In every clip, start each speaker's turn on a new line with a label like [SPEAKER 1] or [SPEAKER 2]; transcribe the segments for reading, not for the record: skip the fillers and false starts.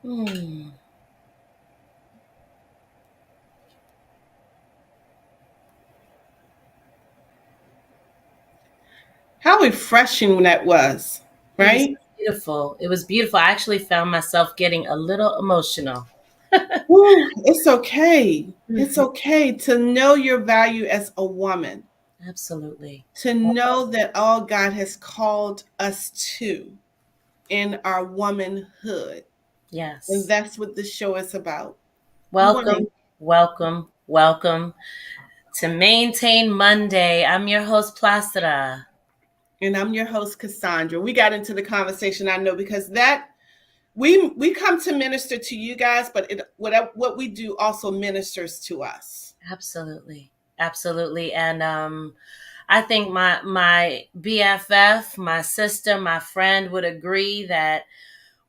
[SPEAKER 1] Hmm. How refreshing that was,
[SPEAKER 2] It was
[SPEAKER 1] right?
[SPEAKER 2] beautiful. It was beautiful. I actually found myself getting a little emotional.
[SPEAKER 1] Woo, it's okay. It's
[SPEAKER 2] Mhm.
[SPEAKER 1] okay to know your value as a woman,
[SPEAKER 2] Absolutely.
[SPEAKER 1] to know that all God has called us to in our womanhood. And
[SPEAKER 2] Yes.
[SPEAKER 1] that's what the show is about.
[SPEAKER 2] Welcome.
[SPEAKER 1] Woman.
[SPEAKER 2] Welcome, welcome to Maintain Monday. I'm your host, Placida.
[SPEAKER 1] And I'm your host, Cassandra. We got into the conversation, I know, because that we come to minister to you guys, but what we do also ministers to us.
[SPEAKER 2] Absolutely, absolutely. And I think my BFF, my sister, my friend would agree that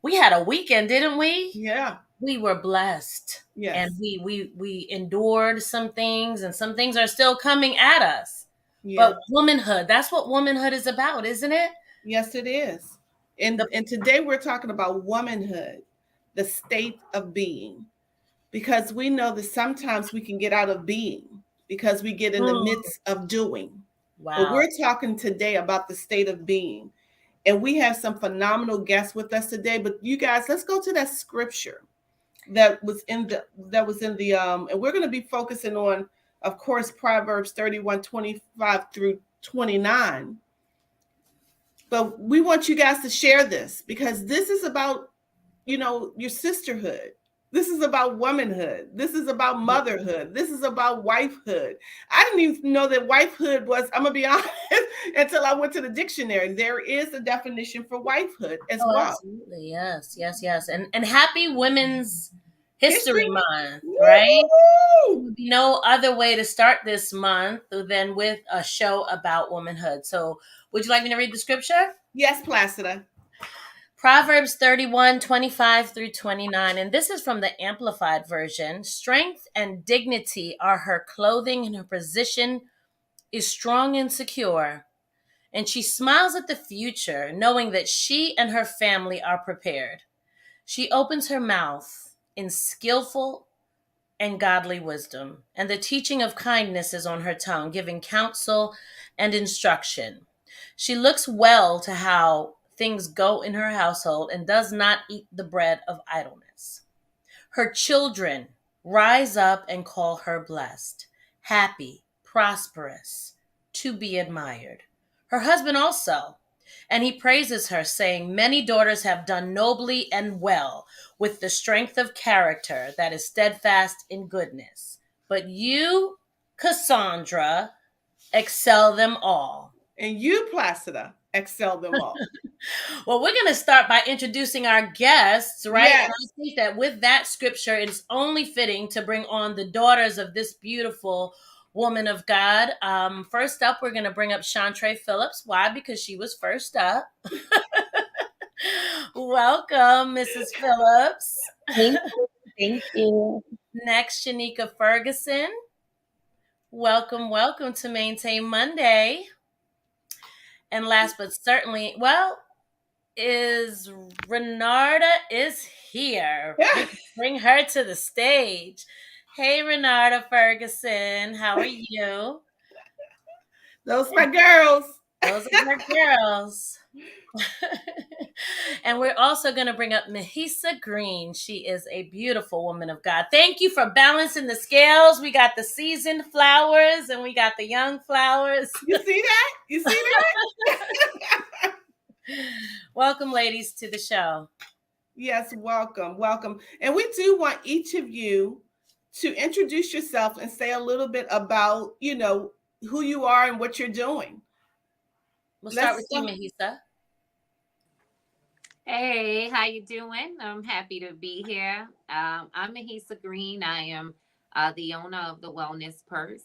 [SPEAKER 2] we had a weekend, didn't we?
[SPEAKER 1] Yeah.
[SPEAKER 2] We were blessed, and
[SPEAKER 1] Yes.
[SPEAKER 2] we endured some things, and some things are still coming at us.
[SPEAKER 1] Yeah.
[SPEAKER 2] But womanhood, that's what womanhood is about, isn't it?
[SPEAKER 1] Yes, it is.
[SPEAKER 2] The
[SPEAKER 1] And today we're talking about womanhood, the state of being, because we know that sometimes we can get out of being because we get in the
[SPEAKER 2] Mm,
[SPEAKER 1] midst of doing. But
[SPEAKER 2] wow.
[SPEAKER 1] we're talking today about the state of being. And we have some phenomenal guests with us today. But you guys, let's go to that scripture that was in the and we're going to be focusing on, of course, Proverbs 31:25 through 29. But we want you guys to share this because this is about, your sisterhood. This is about womanhood. This is about motherhood. This is about wifehood. I didn't even know that wifehood was, I'm going to be honest, until I went to the dictionary. There is a definition for wifehood as
[SPEAKER 2] Oh,
[SPEAKER 1] well.
[SPEAKER 2] absolutely. Yes, yes, yes. And happy Women's
[SPEAKER 1] History?
[SPEAKER 2] History Month, right? There
[SPEAKER 1] Woo!
[SPEAKER 2] would be no other way to start this month than with a show about womanhood. So, would you like me to read the scripture?
[SPEAKER 1] Yes, Placida.
[SPEAKER 2] Proverbs 31:25 through 29. And this is from the Amplified Version. Strength and dignity are her clothing, and her position is strong and secure. And she smiles at the future, knowing that she and her family are prepared. She opens her mouth in skillful and godly wisdom, and the teaching of kindness is on her tongue, giving counsel and instruction. She looks well to how things go in her household and does not eat the bread of idleness. Her children rise up and call her blessed, happy, prosperous, to be admired. Her husband also, and he praises her, saying, many daughters have done nobly and well, with the strength of character that is steadfast in goodness. But you, Cassandra, excel them all.
[SPEAKER 1] And you, Placida, excel them all.
[SPEAKER 2] Well, we're going to start by introducing our guests, right? And
[SPEAKER 1] Yes.
[SPEAKER 2] I think that with that scripture, it's only fitting to bring on the daughters of this beautiful woman of God. First up, we're going to bring up Chantre Phillips. Why? Because she was first up. Welcome, Mrs. Phillips.
[SPEAKER 3] Thank you. Thank you.
[SPEAKER 2] Next, Shanika Ferguson. Welcome, welcome to Maintain Monday. And last but certainly, well, is Renarda is here. Bring her to the stage. Hey, Renarda Ferguson, how are you?
[SPEAKER 1] Those my girls.
[SPEAKER 2] Those are her girls. And we're also going to bring up Mahisa Green. She is a beautiful woman of God. Thank you for balancing the scales. We got the seasoned flowers and we got the young flowers.
[SPEAKER 1] You see that? You see that?
[SPEAKER 2] Welcome, ladies, to the show.
[SPEAKER 1] Yes, welcome, welcome. And we do want each of you to introduce yourself and say a little bit about, who you are and what you're doing.
[SPEAKER 2] We'll start
[SPEAKER 1] Let's
[SPEAKER 2] with you, Mahisa.
[SPEAKER 3] Hey, how you doing? I'm happy to be here. I'm Mahisa Green. I am the owner of the Wellness Purse,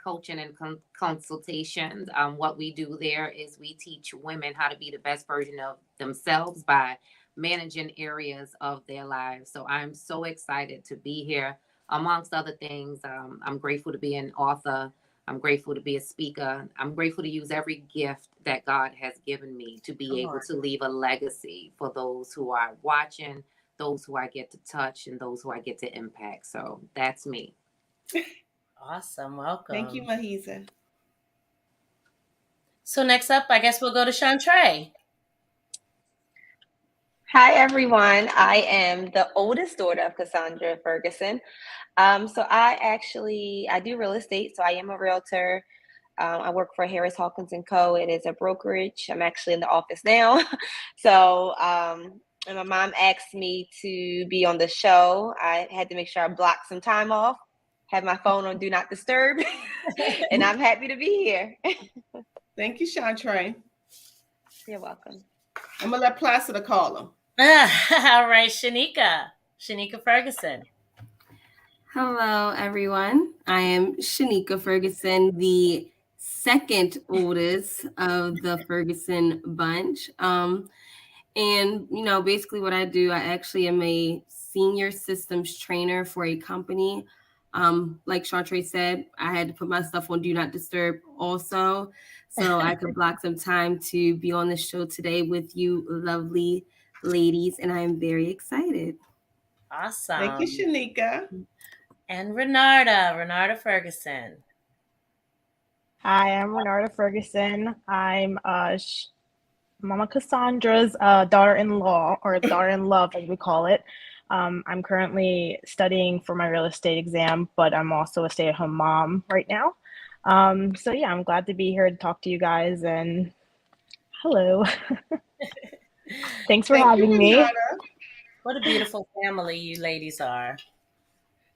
[SPEAKER 3] coaching and consultations. What we do there is we teach women how to be the best version of themselves by managing areas of their lives. So I'm so excited to be here. Amongst other things, I'm grateful to be an author. I'm grateful to be a speaker. I'm grateful to use every gift that God has given me to be able to leave a legacy for those who are watching, those who I get to touch, and those who I get to impact. So that's me.
[SPEAKER 2] Awesome. Welcome.
[SPEAKER 1] Thank you, Mahisa.
[SPEAKER 2] So next up, I guess we'll go to Chantre.
[SPEAKER 4] Hi, everyone. I am the oldest daughter of Cassandra Ferguson. So I do real estate. So I am a realtor. I work for Harris Hawkins and Co. It is a brokerage. I'm actually in the office now. So and my mom asked me to be on the show. I had to make sure I blocked some time off, have my phone on Do Not Disturb, and I'm happy to be here.
[SPEAKER 1] Thank you, Chantre.
[SPEAKER 4] You're welcome.
[SPEAKER 1] I'm going to let Placida call him.
[SPEAKER 2] All right, Shanika Ferguson.
[SPEAKER 5] Hello, everyone. I am Shanika Ferguson, the second oldest of the Ferguson bunch. And, basically what I do, I actually am a senior systems trainer for a company. Like Chantre said, I had to put my stuff on Do Not Disturb also, so I could block some time to be on the show today with you lovely ladies, and I am very excited.
[SPEAKER 2] Awesome.
[SPEAKER 1] Thank you, Shanika.
[SPEAKER 2] And Renarda Ferguson.
[SPEAKER 6] Hi, I'm Renarda Ferguson. I'm Mama Cassandra's daughter-in-law, or daughter-in-love, as we call it. I'm currently studying for my real estate exam, but I'm also a stay-at-home mom right now. So yeah, I'm glad to be here to talk to you guys, and hello. Thanks for having me.
[SPEAKER 1] Renarda.
[SPEAKER 2] What a beautiful family you ladies are.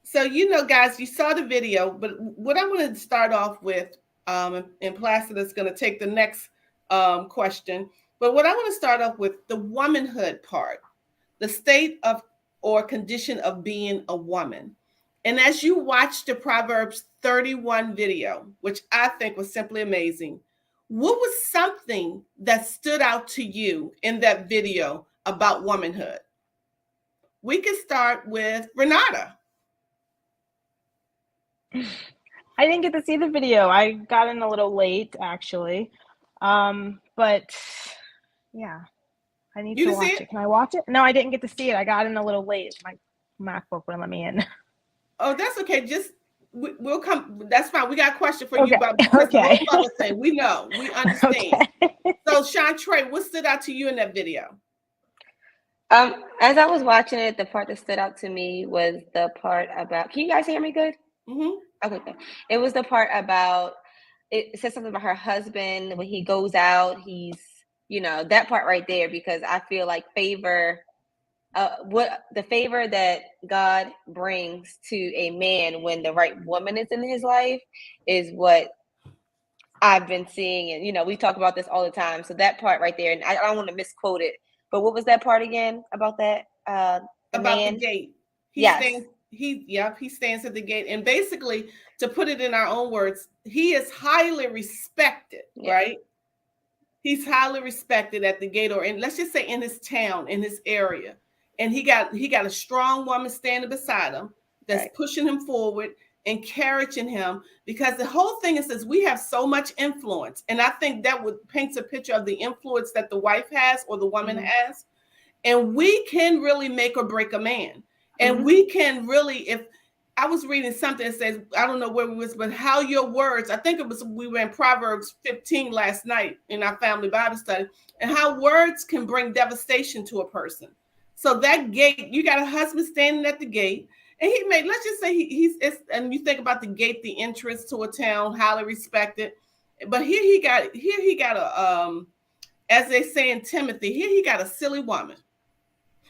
[SPEAKER 1] So, guys, you saw the video, but what I'm going to start off with, and Placida's going to take the next question, but what I want to start off with, the womanhood part, the state of or condition of being a woman. And as you watch the Proverbs 31 video, which I think was simply amazing, what was something that stood out to you in that video about womanhood? We can start with Renata.
[SPEAKER 6] I didn't get to see the video. I got in a little late, actually. But yeah, I need to watch it. Can I watch it? No, I didn't get to see it. I got in a little late. My MacBook wouldn't let me in.
[SPEAKER 1] Oh, that's okay. Just we'll come. That's fine. We got a question for you about
[SPEAKER 6] okay.
[SPEAKER 1] the whole other thing. We know. We understand. Okay. So, Chantre, what stood out to you in that video?
[SPEAKER 4] As I was watching it, the part that stood out to me was the part about. Can you guys hear me good?
[SPEAKER 1] Mm-hmm.
[SPEAKER 4] Okay. It was the part about. It said something about her husband when he goes out. He's, that part right there, because I feel like favor. What the favor that God brings to a man when the right woman is in his life is what I've been seeing. And, we talk about this all the time. So that part right there, and I don't want to misquote it, but what was that part again about that?
[SPEAKER 1] The gate. He stands at the gate. And basically, to put it in our own words, he is highly respected, right? He's highly respected at the gate, or let's just say in his town, in his area. And he got a strong woman standing beside him that's pushing him forward, encouraging him, because the whole thing is we have so much influence. And I think that paints a picture of the influence that the wife has or the woman has. And we can really make or break a man. And we can really, if I was reading something that says, I don't know where we was, but how your words, I think we were in Proverbs 15 last night in our family Bible study, and how words can bring devastation to a person. So that gate, you got a husband standing at the gate, and let's just say and you think about the gate, the entrance to a town, highly respected. But here he got a, as they say in Timothy, here he got a silly woman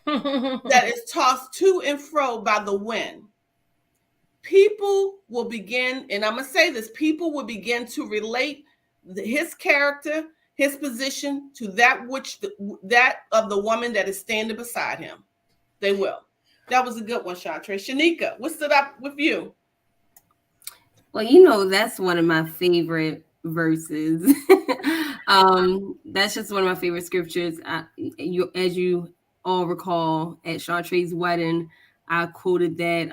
[SPEAKER 1] that is tossed to and fro by the wind. People will begin, and I'm going to say this, people will begin to relate his character, his position to that of the woman that is standing beside him. They will. That was a good one, Chantre. Shanika, what stood up with you?
[SPEAKER 5] Well, that's one of my favorite verses. That's just one of my favorite scriptures. As you all recall, at Chantre's wedding, I quoted that.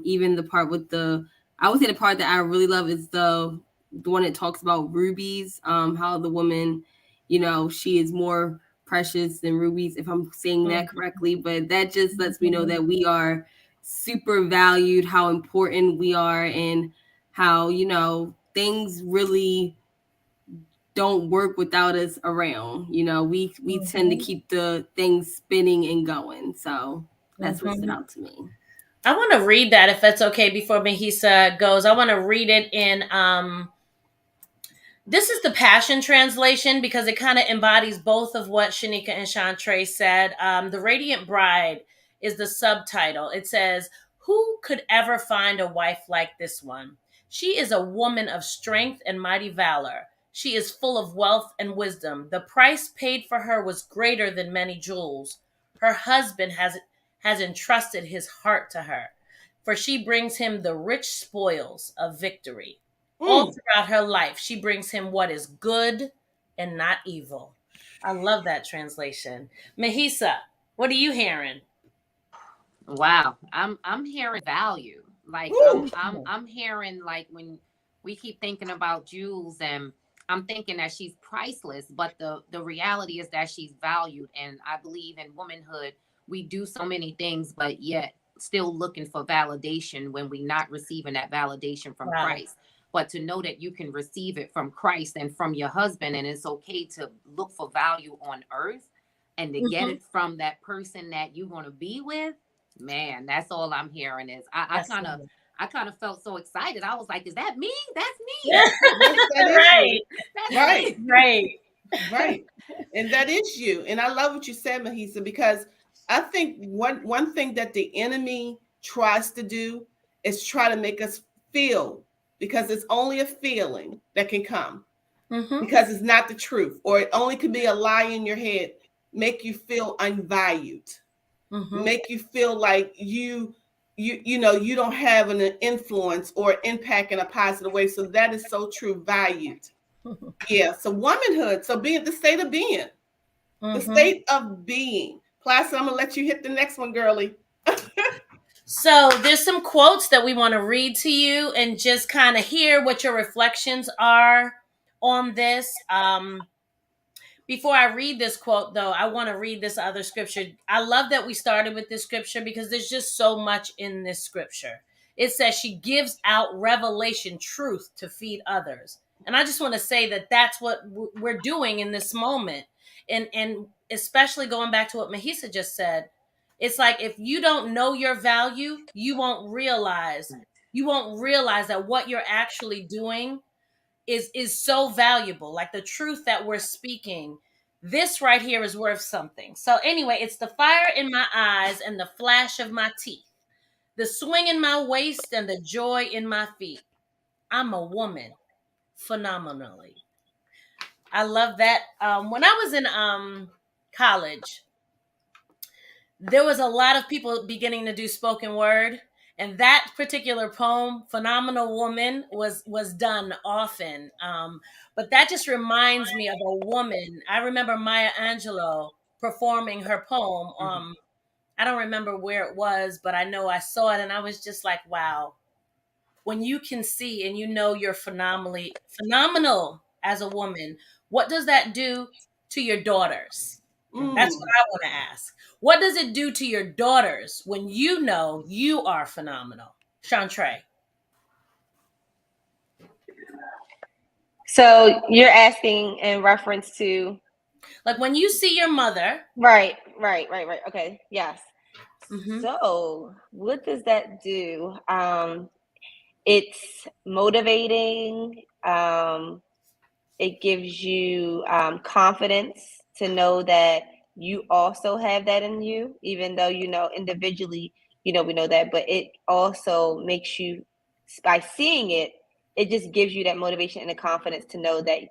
[SPEAKER 5] Even the part with I would say the part that I really love is the one that talks about rubies. How the woman, she is more precious than rubies, if I'm saying that correctly. But that just lets me know that we are super valued, how important we are, and how, things really don't work without us around. We tend to keep the things spinning and going. So that's what stood out to me.
[SPEAKER 2] I want to read that, if that's okay, before Mahisa goes. I want to read it in This is the Passion Translation because it kind of embodies both of what Shanika and Chantre said. The Radiant Bride is the subtitle. It says, "Who could ever find a wife like this one? She is a woman of strength and mighty valor. She is full of wealth and wisdom. The price paid for her was greater than many jewels. Her husband has entrusted his heart to her, for she brings him the rich spoils of victory. All throughout her life, she brings him what is good and not evil." I love that translation. Mahisa, what are you hearing?
[SPEAKER 3] Wow, I'm hearing value. Like
[SPEAKER 1] Ooh.
[SPEAKER 3] I'm hearing, like, when we keep thinking about Jules, and I'm thinking that she's priceless, but the reality is that she's valued. And I believe in womanhood, we do so many things, but yet still looking for validation when we're not receiving that validation from
[SPEAKER 2] Wow.
[SPEAKER 3] Christ. But to know that you can receive it from Christ and from your husband, and it's okay to look for value on earth and to get
[SPEAKER 2] Mhm.
[SPEAKER 3] it from that person that you're going to be with. Man, that's all I'm hearing is I
[SPEAKER 2] That's
[SPEAKER 3] kind of
[SPEAKER 2] lovely.
[SPEAKER 3] I kind of felt so excited. I was like, is that me? That's me.
[SPEAKER 1] Yes, that is
[SPEAKER 2] Right,
[SPEAKER 1] you.
[SPEAKER 3] That's
[SPEAKER 1] Right.
[SPEAKER 3] me.
[SPEAKER 2] right.
[SPEAKER 1] Right. And that is you. And I love what you said, Mahisa, because I think one thing that the enemy tries to do is try to make us feel, because it's only a feeling that can come,
[SPEAKER 2] Mm-hmm.
[SPEAKER 1] because it's not the truth, or it only can be a lie in your head, make you feel unvalued,
[SPEAKER 2] Mm-hmm.
[SPEAKER 1] make you feel like you don't have an influence or impact in a positive way. So that is so true, valued. Yeah. So womanhood. So being the state of being, the
[SPEAKER 2] Mm-hmm.
[SPEAKER 1] state of being. Placid, I'm gonna let you hit the next one, girly.
[SPEAKER 2] So there's some quotes that we want to read to you and just kind of hear what your reflections are on this. Before I read this quote, though, I want to read this other scripture. I love that we started with this scripture because there's just so much in this scripture. It says she gives out revelation truth to feed others. And I just want to say that that's what we're doing in this moment. And especially going back to what Mahisa just said, it's like if you don't know your value, you won't realize that what you're actually doing is so valuable. Like the truth that we're speaking, this right here is worth something. So anyway, it's the fire in my eyes and the flash of my teeth, the swing in my waist and the joy in my feet. I'm a woman phenomenally. I love that. When I was in college, there was a lot of people beginning to do spoken word, and that particular poem, Phenomenal Woman, was done often. But that just reminds me of a woman. I remember Maya Angelou performing her poem. I don't remember where it was, but I know I saw it and I was just like, wow. When you can see and you know you're phenomenal as a woman, what does that do to your daughters? That's what I want to ask. What does it do to your daughters when you know you are phenomenal? Chantre.
[SPEAKER 4] So you're asking in reference to
[SPEAKER 2] Like when you see your mother.
[SPEAKER 4] right. Okay, yes.
[SPEAKER 2] Mm-hmm.
[SPEAKER 4] So what does that do? It's motivating. It gives you confidence to know that you also have that in you, even though individually, we know that, but it also makes you, by seeing it, it just gives you that motivation and the confidence to know that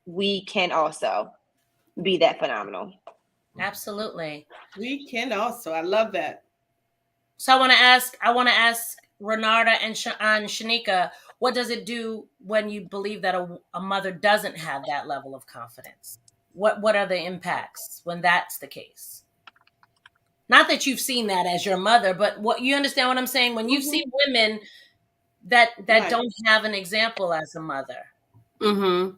[SPEAKER 4] we can also be that phenomenal.
[SPEAKER 2] Absolutely.
[SPEAKER 1] We can also. I love that.
[SPEAKER 2] So I want to ask Renata and Shanika, what does it do when you believe that a mother doesn't have that level of confidence? What are the impacts when that's the case? Not that you've seen that as your mother, but what you understand what I'm saying? When you see women that
[SPEAKER 1] Right.
[SPEAKER 2] don't have an example as a mother.
[SPEAKER 5] Mm-hmm.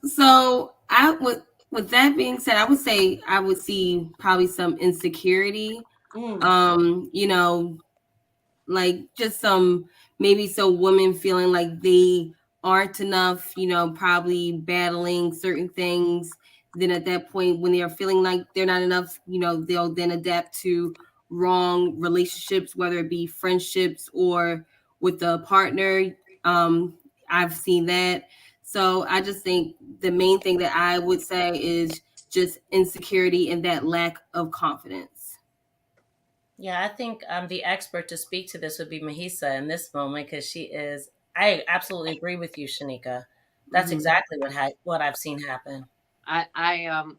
[SPEAKER 5] So I would, with that being said, I would say I would see probably some insecurity. You know, like just some, maybe some women feeling like they aren't enough, probably battling certain things. Then at that point, when they are feeling like they're not enough, they'll then adapt to wrong relationships, whether it be friendships or with a partner. I've seen that. So I just think the main thing that I would say is just insecurity and that lack of confidence.
[SPEAKER 2] Yeah, I think the expert to speak to this would be Mahisa in this moment because she is. I absolutely agree with you, Shanika. That's
[SPEAKER 5] Mhm.
[SPEAKER 2] exactly what I've seen happen.
[SPEAKER 3] I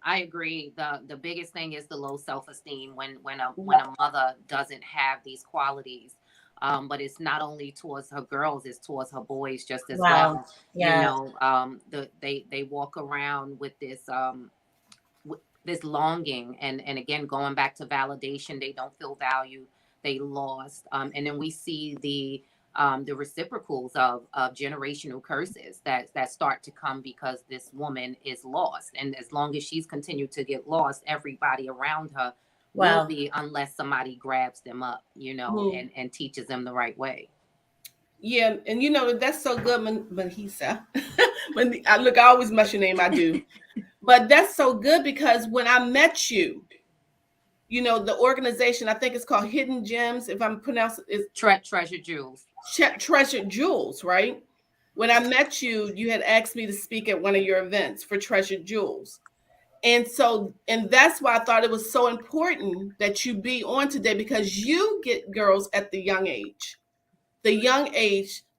[SPEAKER 3] agree. The biggest thing is the low self esteem when
[SPEAKER 1] Yeah.
[SPEAKER 3] a mother doesn't have these qualities. But it's not only towards her girls, it's towards her boys just as
[SPEAKER 2] Wow.
[SPEAKER 3] well. You
[SPEAKER 2] Yeah.
[SPEAKER 3] know, they walk around with this longing, and again, going back to validation, they don't feel valued, they lost, and then we see the reciprocals of generational curses that start to come because this woman is lost, and as long as she's continued to get lost, everybody around her will
[SPEAKER 2] Wow.
[SPEAKER 3] be, unless somebody grabs them up,
[SPEAKER 1] Mhm.
[SPEAKER 3] and teaches them the right way.
[SPEAKER 1] Yeah, and you know that's so good, Manhisa. I always mess your name. I do, but that's so good because when I met you, you know, the organization, I think it's called Hidden Gems, if I'm pronouncing it,
[SPEAKER 3] Treasure jewels.
[SPEAKER 1] Treasured Jewels, right? When I met you, you had asked me to speak at one of your events for Treasured Jewels. And that's why I thought it was so important that you be on today because you get girls at the young age,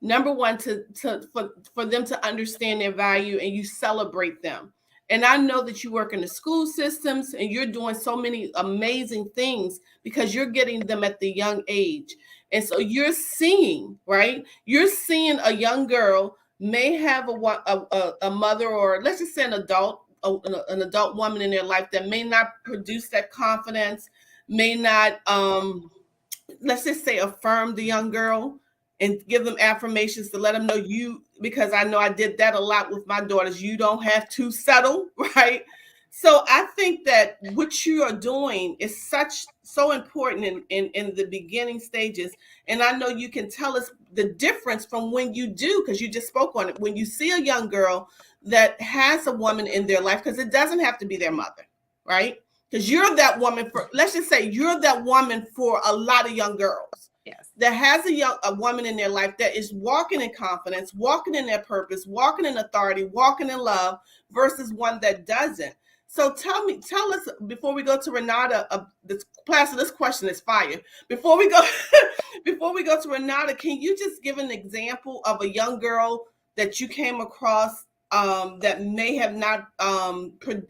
[SPEAKER 1] number one, for them to understand their value and you celebrate them. And I know that you work in the school systems and you're doing so many amazing things because you're getting them at the young age. And so you're seeing, right? You're seeing a young girl may have a mother, or let's just say an adult woman in their life that may not produce that confidence, may not let's just say affirm the young girl and give them affirmations to let them know you, because I know I did that a lot with my daughters, you don't have to settle. Right? So I think that what you are doing is so important in the beginning stages. And I know you can tell us the difference from when you do, because you just spoke on it, when you see a young girl that has a woman in their life, because it doesn't have to be their mother, right? Because you're that woman for, let's just say you're that woman for a lot of young girls
[SPEAKER 3] Yes.
[SPEAKER 1] that has a woman in their life that is walking in confidence, walking in their purpose, walking in authority, walking in love, versus one that doesn't. So tell us before we go to Renata. This question is fire. Before we go, before we go to Renata, can you just give an example of a young girl that you came across that may have not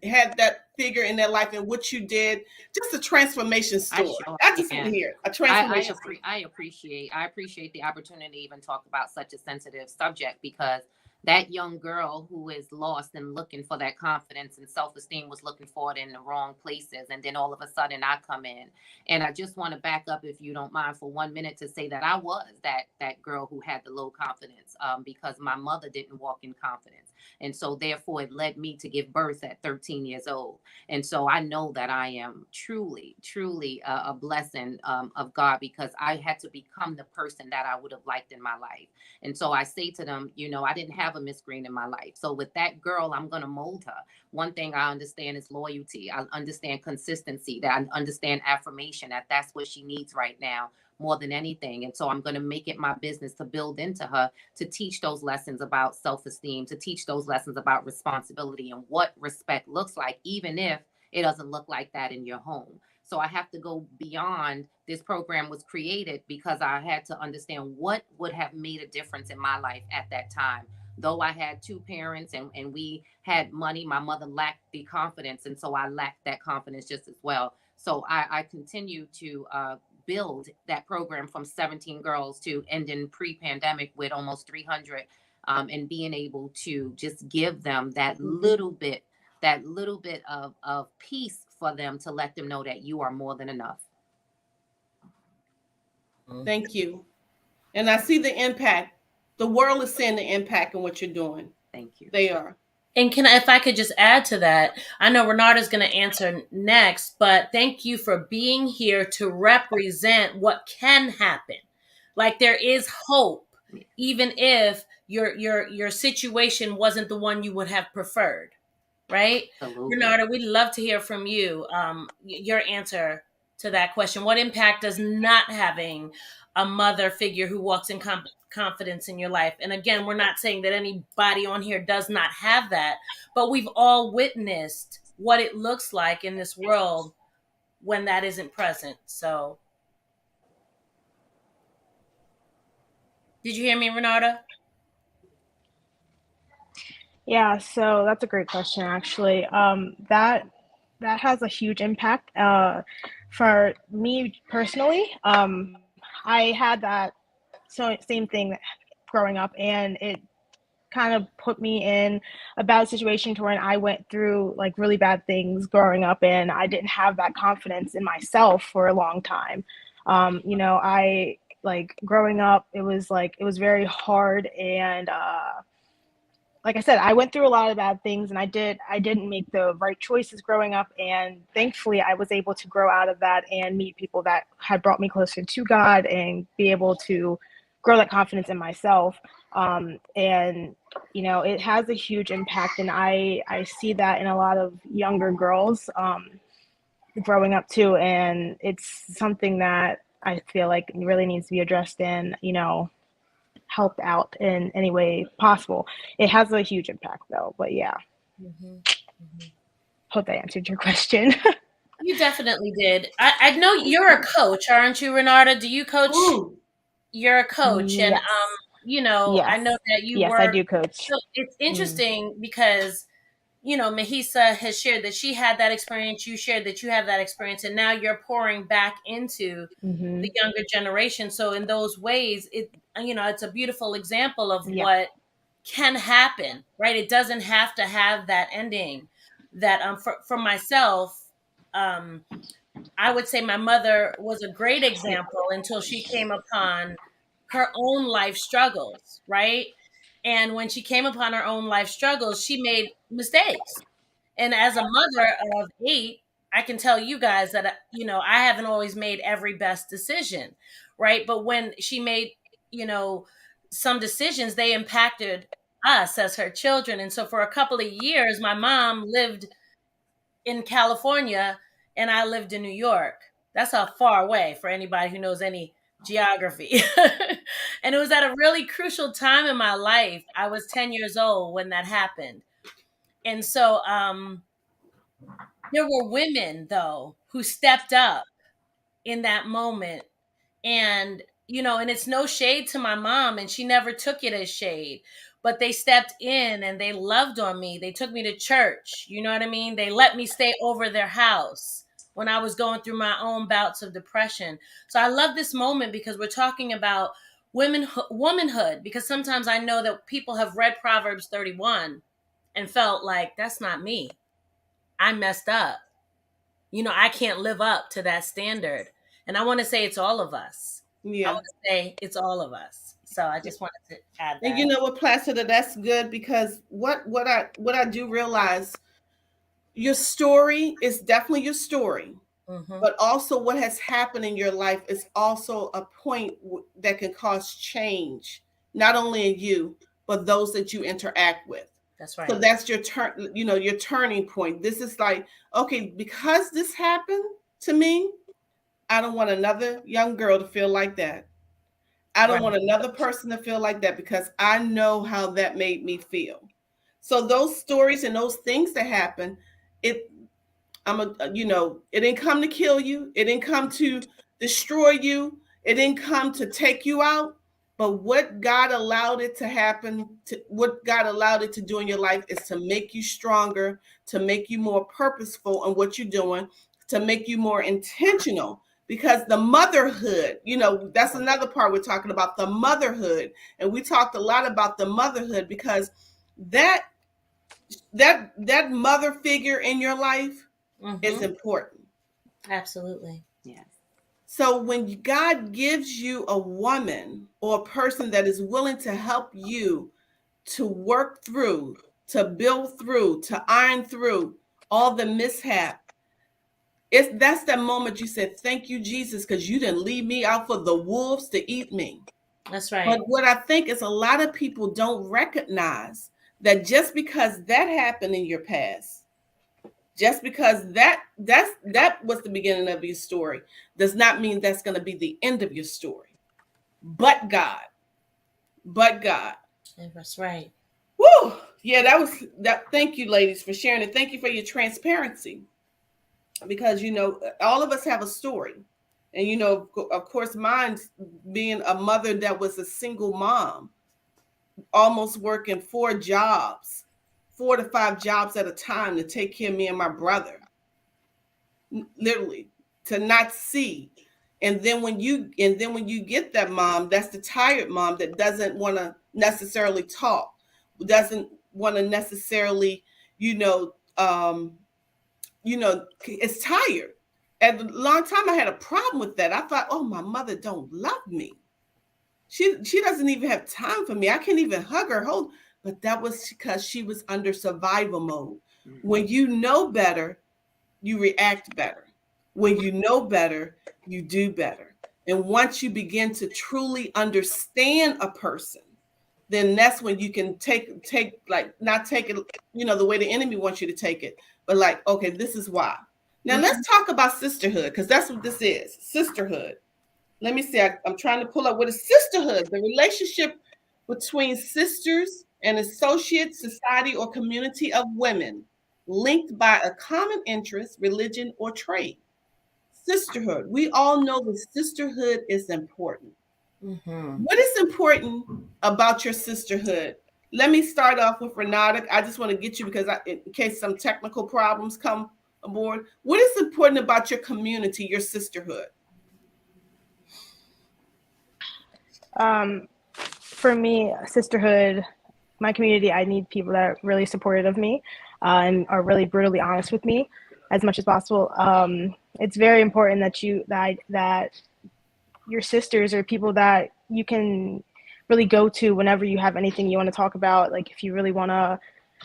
[SPEAKER 1] had that figure in their life and what you did? Just a transformation
[SPEAKER 3] I
[SPEAKER 1] story.
[SPEAKER 3] sure
[SPEAKER 1] I just want to
[SPEAKER 3] can.
[SPEAKER 1] hear a transformation story.
[SPEAKER 3] I appreciate the opportunity to even talk about such a sensitive subject, because that young girl who is lost and looking for that confidence and self-esteem was looking for it in the wrong places, and then all of a sudden I come in, and I just want to back up, if you don't mind, for 1 minute, to say that I was that girl who had the low confidence, because my mother didn't walk in confidence, and so therefore it led me to give birth at 13 years old. And so I know that I am truly, truly a blessing, of God, because I had to become the person that I would have liked in my life. And so I say to them, I didn't have a Miss Green in my life. So with that girl, I'm going to mold her. One thing I understand is loyalty. I understand consistency, that I understand affirmation, that that's what she needs right now more than anything. And so I'm going to make it my business to build into her, to teach those lessons about self-esteem, to teach those lessons about responsibility and what respect looks like, even if it doesn't look like that in your home. So I have to go beyond. This program was created because I had to understand what would have made a difference in my life at that time. Though I had two parents, and we had money, my mother lacked the confidence. And so I lacked that confidence just as well. So I continue to build that program from 17 girls to ending pre-pandemic with almost 300, and being able to just give them that little bit of peace for them, to let them know that you are more than enough.
[SPEAKER 1] Thank you. And I see the impact. The world is seeing the impact in what you're doing.
[SPEAKER 3] Thank you.
[SPEAKER 1] They are.
[SPEAKER 2] And if I could just add to that, I know Renata's going to answer next, but thank you for being here to represent what can happen. Like there is hope, even if your situation wasn't the one you would have preferred, right?
[SPEAKER 3] Absolutely.
[SPEAKER 2] Renata, we'd love to hear from you. Your answer. to that question. What impact does not having a mother figure who walks in confidence in your life? And again, we're not saying that anybody on here does not have that, but we've all witnessed what it looks like in this world when that isn't present. So, did you hear me, Renata?
[SPEAKER 6] Yeah, so that's a great question, actually. That has a huge impact. For me personally, I had that same thing growing up, and it kind of put me in a bad situation to where I went through like really bad things growing up, and I didn't have that confidence in myself for a long time. I like growing up, it was very hard, and like I said, I went through a lot of bad things, and I didn't make the right choices growing up, and thankfully I was able to grow out of that and meet people that had brought me closer to God and be able to grow that confidence in myself. And it has a huge impact, and I see that in a lot of younger girls growing up too, and it's something that I feel like really needs to be addressed and helped out in any way possible. It has a huge impact though, but yeah.
[SPEAKER 2] Mm-hmm.
[SPEAKER 6] Hope that answered your question.
[SPEAKER 2] You definitely did. I know you're a coach, aren't you, Renata? Do you coach?
[SPEAKER 1] Ooh.
[SPEAKER 2] You're a coach, and
[SPEAKER 6] Yes.
[SPEAKER 2] I know that you
[SPEAKER 6] Yes,
[SPEAKER 2] work.
[SPEAKER 6] I do coach.
[SPEAKER 2] So it's interesting because Mahisa has shared that she had that experience. You shared that you have that experience, and now you're pouring back into
[SPEAKER 6] Mm-hmm.
[SPEAKER 2] the younger generation. So in those ways, it's a beautiful example of
[SPEAKER 6] Yep.
[SPEAKER 2] what can happen, right? It doesn't have to have that ending. That for myself, I would say my mother was a great example until she came upon her own life struggles, right? And when she came upon her own life struggles, she made mistakes. And as a mother of 8, I can tell you guys that, I haven't always made every best decision, right? But when she made, you know, some decisions, they impacted us as her children. And so for a couple of years, my mom lived in California and I lived in New York. That's how far away for anybody who knows any geography. And it was at a really crucial time in my life. I was 10 years old when that happened. And so there were women, though, who stepped up in that moment. And it's no shade to my mom, and she never took it as shade, but they stepped in and they loved on me. They took me to church. You know what I mean? They let me stay over their house when I was going through my own bouts of depression. So I love this moment because we're talking about womanhood, because sometimes I know that people have read Proverbs 31 and felt like that's not me. I messed up. I can't live up to that standard. And I want to say it's all of us. I
[SPEAKER 1] Yeah.
[SPEAKER 2] want to say it's all of us. So I just wanted to add
[SPEAKER 1] And
[SPEAKER 2] that.
[SPEAKER 1] you know what, Placida, that's good, because what I do realize, your story is definitely your story,
[SPEAKER 2] Mm-hmm.
[SPEAKER 1] but also what has happened in your life is also a point that can cause change, not only in you, but those that you interact with.
[SPEAKER 2] That's right.
[SPEAKER 1] So that's your your turning point. This is like, okay, because this happened to me, I don't want another young girl to feel like that. I don't want another person to feel like that, because I know how that made me feel. So those stories and those things that happen, it it didn't come to kill you. It didn't come to destroy you. It didn't come to take you out. But what God allowed it to happen, what God allowed it to do in your life, is to make you stronger, to make you more purposeful in what you're doing, to make you more intentional. Because the motherhood, that's another part we're talking about, the motherhood. And we talked a lot about the motherhood, because that mother figure in your life is important.
[SPEAKER 2] Absolutely.
[SPEAKER 3] Yes.
[SPEAKER 1] So when God gives you a woman or a person that is willing to help you to work through, to build through, to iron through all the mishap, that's that moment you said, thank you, Jesus, because you didn't leave me out for the wolves to eat me.
[SPEAKER 2] That's right.
[SPEAKER 1] But what I think is, a lot of people don't recognize that just because that happened in your past Just because that was the beginning of your story does not mean that's going to be the end of your story. But God.
[SPEAKER 2] That's right.
[SPEAKER 1] Woo! Yeah, that was that. Thank you, ladies, for sharing it. Thank you for your transparency, because all of us have a story, and of course, mine being a mother that was a single mom, almost working 4 jobs, 4 to 5 jobs at a time to take care of me and my brother, literally, to not see. And then when you get that mom, that's the tired mom that doesn't want to necessarily talk, doesn't want to necessarily, is tired. And a long time I had a problem with that. I thought, oh, my mother don't love me. She doesn't even have time for me. I can't even hug her, hold. But that was because she was under survival mode. Mm-hmm. When you know better, you react better. When you know better, you do better. And once you begin to truly understand a person, then that's when you can take like, not take it, the way the enemy wants you to take it, but like, okay, this is why. Now let's talk about sisterhood, because that's what this is, sisterhood. Let me see, I'm trying to pull up what is sisterhood, the relationship between sisters and associate society or community of women linked by a common interest, religion, or trade. Sisterhood. We all know that sisterhood is important. Mm-hmm. What is important about your sisterhood? Let me start off with Renata. I just want to get you, because in case some technical problems come aboard. What is important about your community, your sisterhood?
[SPEAKER 6] For me, sisterhood, my community, I need people that are really supportive of me and are really brutally honest with me as much as possible. It's very important that your sisters are people that you can really go to whenever you have anything you want to talk about, like if you really want to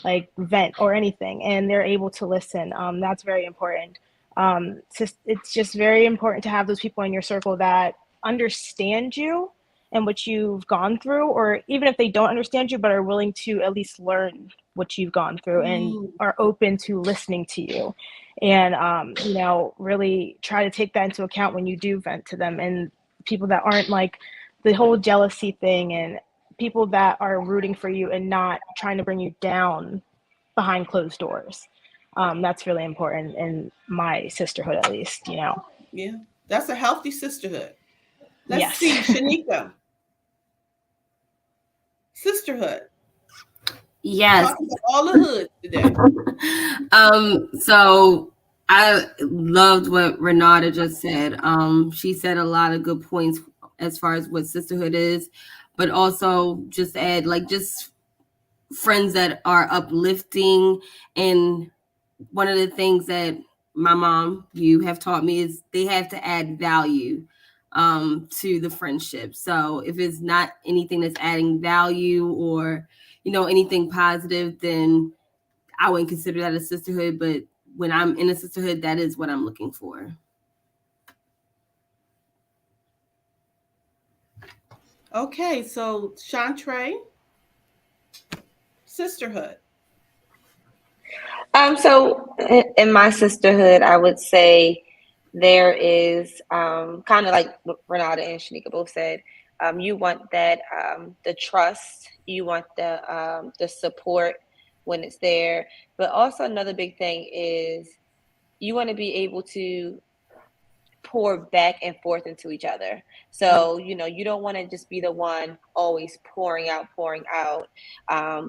[SPEAKER 6] like vent or anything, and they're able to listen. That's very important. It's just very important to have those people in your circle that understand you and what you've gone through, or even if they don't understand you, but are willing to at least learn what you've gone through and are open to listening to you. And, really try to take that into account when you do vent to them, and people that aren't like the whole jealousy thing, and people that are rooting for you and not trying to bring you down behind closed doors. That's really important in my sisterhood, at least,
[SPEAKER 1] Yeah, that's a healthy sisterhood. Let's
[SPEAKER 6] yes.
[SPEAKER 1] see, Shanika. Sisterhood.
[SPEAKER 5] Yes.
[SPEAKER 1] Talking about all the hoods today.
[SPEAKER 5] So I loved what Renata just said. She said a lot of good points as far as what sisterhood is, but also just add like just friends that are uplifting. And one of the things that my mom, you have taught me, is they have to add value to the friendship. So if it's not anything that's adding value or anything positive, then I wouldn't consider that a sisterhood. But when I'm in a sisterhood, that is what I'm looking for.
[SPEAKER 1] Okay, so Chantre, sisterhood.
[SPEAKER 4] So in my sisterhood, I would say there is kind of like what Renata and Shanika both said. You want that the trust, you want the support when it's there, but also another big thing is you want to be able to pour back and forth into each other. So, you don't want to just be the one always pouring out,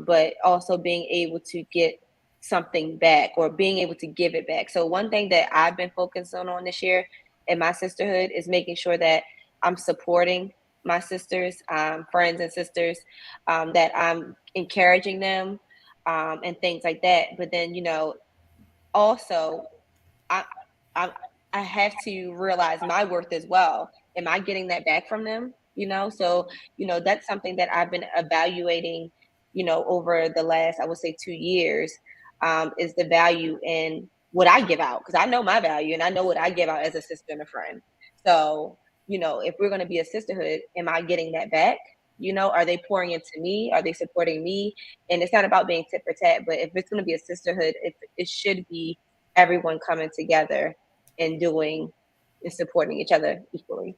[SPEAKER 4] but also being able to get something back or being able to give it back. So one thing that I've been focused on this year in my sisterhood is making sure that I'm supporting my sisters, friends and sisters, that I'm encouraging them, and things like that. But then, also I, I I have to realize my worth as well. Am I getting that back from them? So that's something that I've been evaluating, over the last, I would say, 2 years, is the value in what I give out, because I know my value and I know what I give out as a sister and a friend. So if we're going to be a sisterhood, am I getting that back? Are they pouring into me? Are they supporting me? And it's not about being tit for tat, but if it's going to be a sisterhood, it should be everyone coming together and doing and supporting each other equally.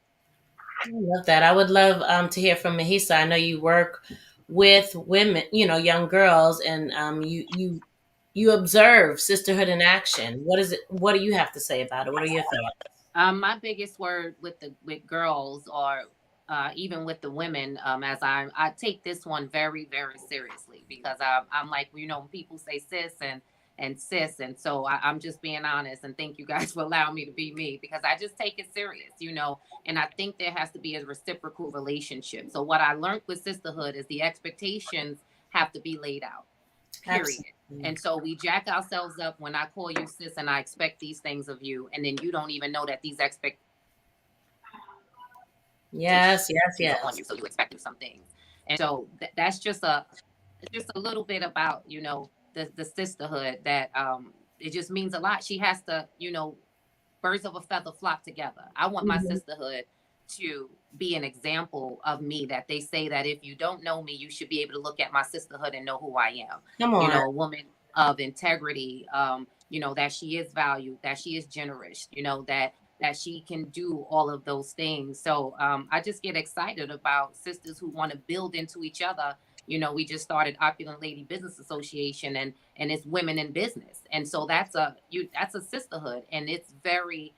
[SPEAKER 2] I love that. I would love to hear from Mahisa. I know you work with women, young girls, and you observe sisterhood in action. What is it? What do you have to say about it? What are your thoughts?
[SPEAKER 3] My biggest word with girls, or even with the women, as I take this one very, very seriously, because I'm like, when people say sis and sis, and so I'm just being honest, and thank you guys for allowing me to be me, because I just take it serious. And I think there has to be a reciprocal relationship. So what I learned with sisterhood is the expectations have to be laid out, period.
[SPEAKER 2] Absolutely.
[SPEAKER 3] And so we jack ourselves up when I call you sis and I expect these things of you, and then you don't even know that these expectations
[SPEAKER 2] Yes,
[SPEAKER 3] are on you, so you expect some things. And so that's just a little bit about the sisterhood, that it just means a lot. She has to, birds of a feather flock together. I want my sisterhood to be an example of me, that they say that if you don't know me, you should be able to look at my sisterhood and know who I am.
[SPEAKER 2] Come on.
[SPEAKER 3] A woman of integrity, that she is valued, that she is generous, that she can do all of those things. So I just get excited about sisters who want to build into each other. We just started Opulent Lady Business Association, and it's women in business, and so that's a sisterhood, and it's very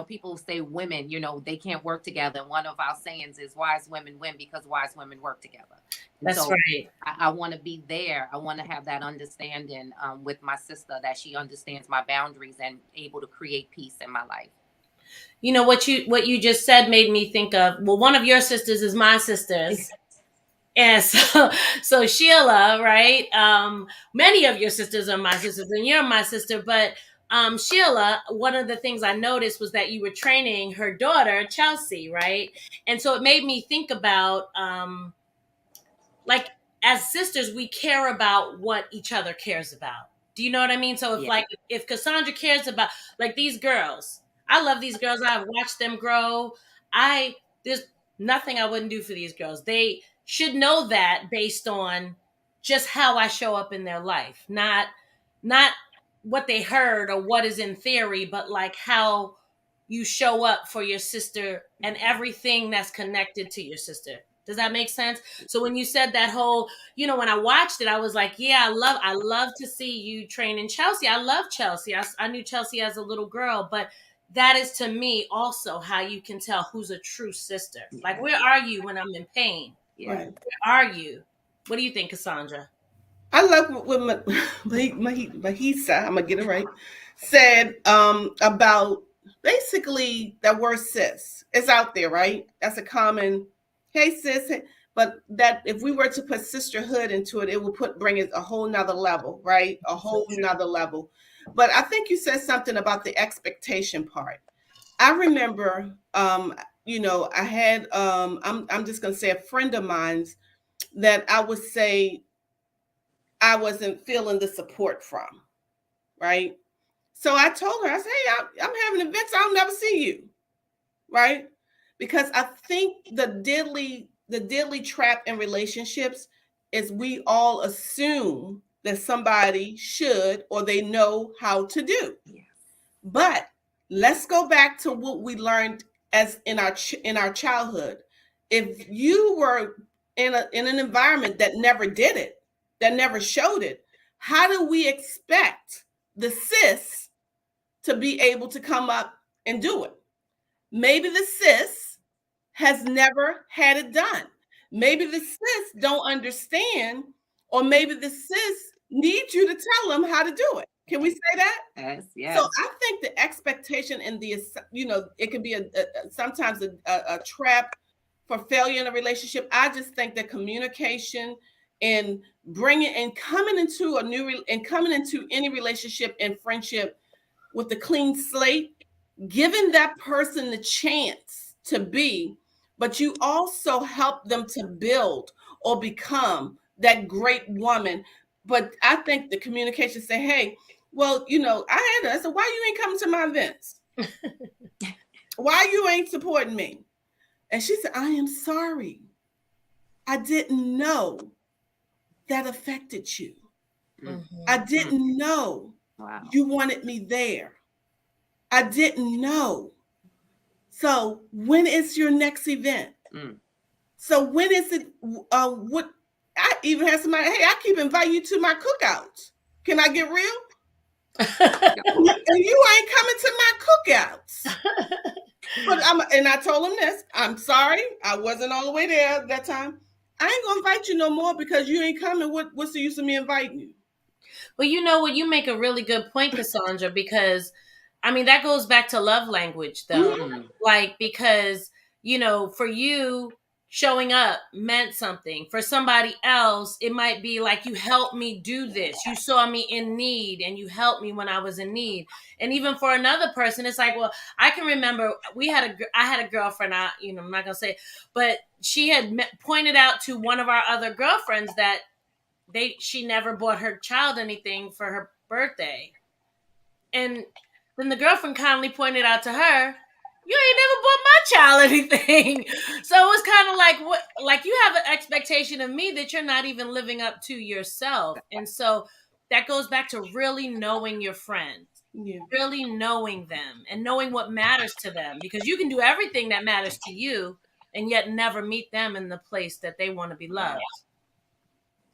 [SPEAKER 3] people say women, they can't work together. And one of our sayings is wise women win because wise women work together. And
[SPEAKER 2] that's
[SPEAKER 3] so
[SPEAKER 2] right.
[SPEAKER 3] I want to be there. I want to have that understanding with my sister, that she understands my boundaries and able to create peace in my life.
[SPEAKER 2] What you just said made me think of, well, one of your sisters is my sisters. And so Sheila, right? Many of your sisters are my sisters, and you're my sister. But Sheila, one of the things I noticed was that you were training her daughter, Chelsea, right? And so it made me think about, like, as sisters, we care about what each other cares about. Do you know what I mean? So if Cassandra cares about, like, these girls, I love these girls. I've watched them grow. There's nothing I wouldn't do for these girls. They should know that based on just how I show up in their life, not what they heard or what is in theory, but like how you show up for your sister and everything that's connected to your sister. Does that make sense? So when you said that whole, when I watched it, I was like, yeah, I love to see you training Chelsea. I love Chelsea. I knew Chelsea as a little girl, but that is to me also how you can tell who's a true sister.
[SPEAKER 3] Yeah.
[SPEAKER 2] Like, where are you when I'm in pain?
[SPEAKER 3] Yeah.
[SPEAKER 1] Right.
[SPEAKER 2] Where are you? What do you think, Cassandra?
[SPEAKER 1] I love what Mahisa, I'm gonna get it right, said about basically that word sis. It's out there, right? That's a common, hey sis. But that if we were to put sisterhood into it, it would bring it a whole nother level, right? A whole nother level. But I think you said something about the expectation part. I remember, I had, I'm just gonna say a friend of mine's that I would say I wasn't feeling the support from, right? So I told her, I said, hey, I'm having events, I'll never see you, right? Because I think the deadly trap in relationships is we all assume that somebody should or they know how to do.
[SPEAKER 3] Yes.
[SPEAKER 1] But let's go back to what we learned as in our childhood. If you were in an environment that never did it, that never showed it, how do we expect the sis to be able to come up and do it? Maybe the sis has never had it done. Maybe the sis don't understand, or maybe the sis needs you to tell them how to do it. Can we say that?
[SPEAKER 3] Yes.
[SPEAKER 1] So I think the expectation and it can be sometimes a trap for failure in a relationship. I just think that communication and coming into any relationship and friendship with a clean slate, giving that person the chance to be, but you also help them to build or become that great woman. But I think the communication say, hey, well, I said, why you ain't coming to my events? Why you ain't supporting me? And she said, I am sorry. I didn't know that affected you.
[SPEAKER 2] Mm-hmm.
[SPEAKER 1] I didn't know
[SPEAKER 3] Wow.
[SPEAKER 1] You wanted me there. I didn't know. So when is your next event? So when is it? What? I even had somebody. Hey, I keep inviting you to my cookouts. Can I get real? And you ain't coming to my cookouts. But I told him this. I'm sorry, I wasn't all the way there at that time. I ain't gonna invite you no more because you ain't coming. What's the use of me inviting you?
[SPEAKER 2] Well, you know what? You make a really good point, Cassandra, because I mean, that goes back to love language, though. Like, because, you know, for you, showing up meant something. For somebody else, it might be like, you helped me do this. You saw me in need and you helped me when I was in need. And even for another person, it's like, well, I can remember I had a girlfriend, I'm not going to say, but she had pointed out to one of our other girlfriends that she never bought her child anything for her birthday. And then the girlfriend kindly pointed out to her, you ain't never bought my child anything. So it was kind of like, what, like, you have an expectation of me that you're not even living up to yourself. And so that goes back to really knowing your friends, really knowing them and knowing what matters to them, because you can do everything that matters to you and yet never meet them in the place that they want to be loved.